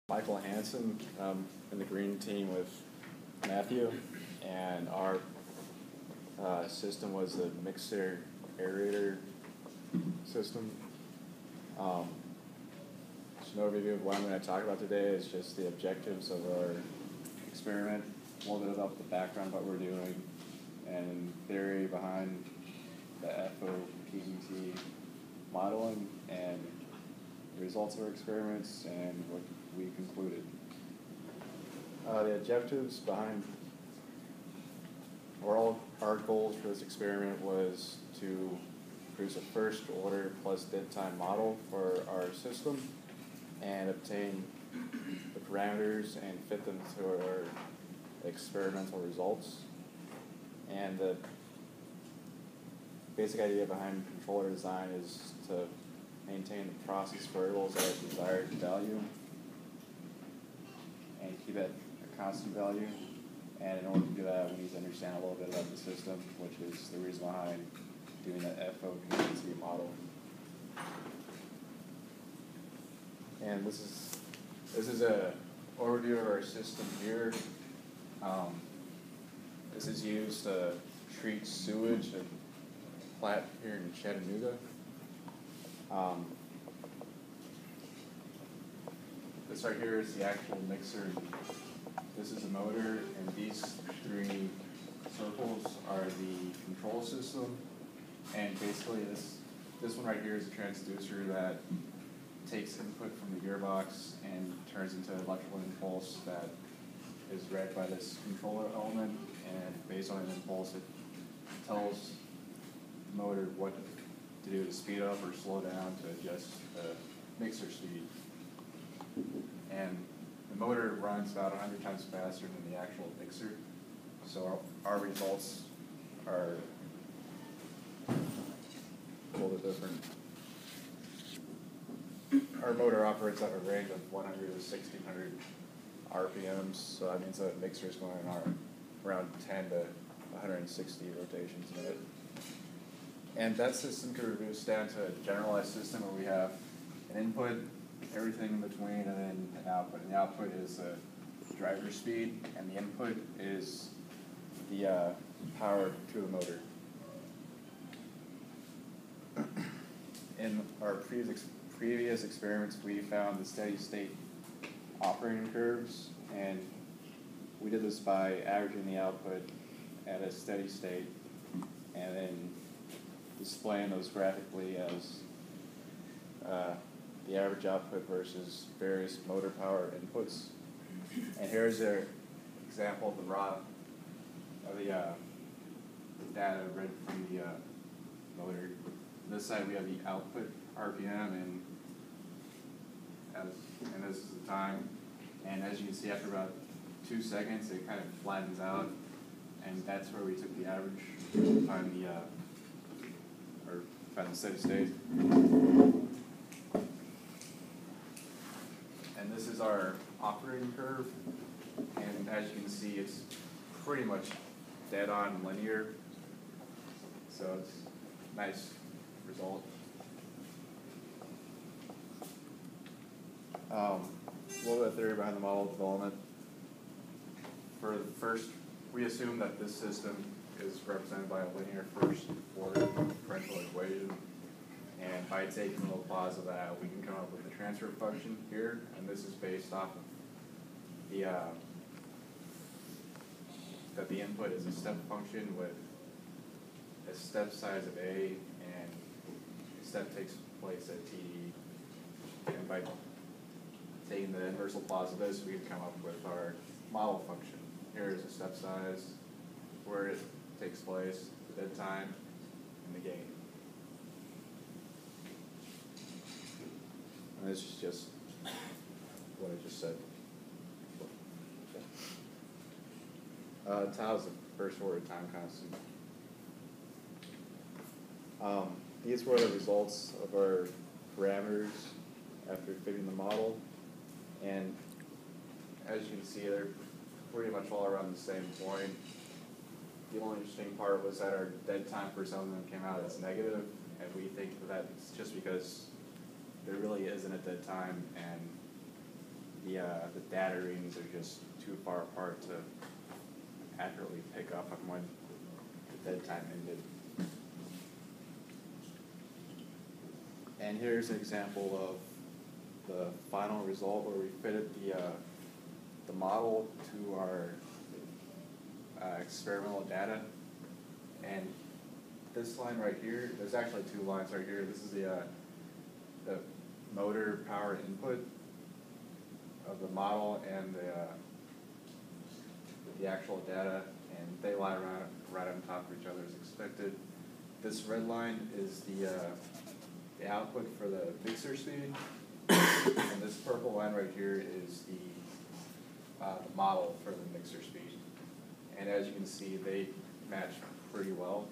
Michael Hansen in the green team with Matthew, and our system was the mixer aerator system. Just an overview of what I'm going to talk about today is just the objectives of our experiment, a little bit about the background of what we're doing, and theory behind the FOPET modeling, and the results of our experiments, and what we concluded. The objectives behind our goals for this experiment was to produce a first order plus dead time model for our system and obtain the parameters and fit them to our experimental results. And the basic idea behind controller design is to maintain the process variables at a desired value and keep it a constant value. And in order to do that, we need to understand a little bit about the system, which is the reason behind doing the FOPET model. And this is a overview of our system here. This is used to treat sewage at a plant here in Chattanooga. This right here is the actual mixer. This is a motor, and these three circles are the control system. And basically this one right here is a transducer that takes input from the gearbox and turns into an electrical impulse that is read by this controller element, and based on an impulse it tells the motor what to do to speed up or slow down to adjust the mixer speed. And the motor runs about 100 times faster than the actual mixer, so our results are a little bit different. Our motor operates at a range of 100 to 1600 RPMs, so that means the mixer is going around 10 to 160 rotations a minute. And that system can reduce down to a generalized system where we have an input, everything in between, and then an output. And the output is the driver speed, and the input is the power to the motor. In our previous experiments, we found the steady state operating curves, and we did this by averaging the output at a steady state and then displaying those graphically as the average output versus various motor power inputs. And here's an example of the data read from the motor. On this side we have the output RPM, and this is the time. And as you can see, after about 2 seconds, it kind of flattens out, and that's where we took the average to find the steady state. And this is our operating curve, and as you can see, it's pretty much dead on linear, so it's a nice result. A little bit of theory behind the model development. For the first, we assume that this system is represented by a linear first order differential equation, and by taking the laws of that, we can come up with a transfer function here, and this is based off of that the input is a step function with a step size of a, and a step takes place at TD, and by taking the inverse Laplace of this, we can come up with our model function. Here is a step size, where it takes place, the dead time, and the gain. And this is just what I just said. Tau is the first order time constant. These were the results of our parameters after fitting the model. And as you can see, they're pretty much all around the same point. The only interesting part was that our dead time for some of them came out as negative, and we think that that's just because there really isn't a dead time, and the data readings are just too far apart to accurately pick up on when the dead time ended. And here's an example of the final result where we fitted the model to our experimental data. And this line right here, there's actually two lines right here. This is the motor power input of the model and the actual data, and they lie right on top of each other as expected. This red line is the output for the mixer speed, and this purple line right here is the model for the mixer speed. And as you can see, they match pretty well.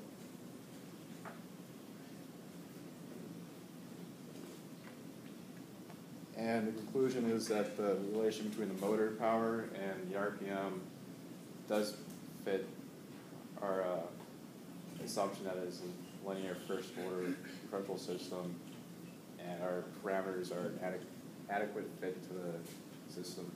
And the conclusion is that the relation between the motor power and the RPM does fit our assumption that is a linear first order differential system, and our parameters are an adequate fit to the system.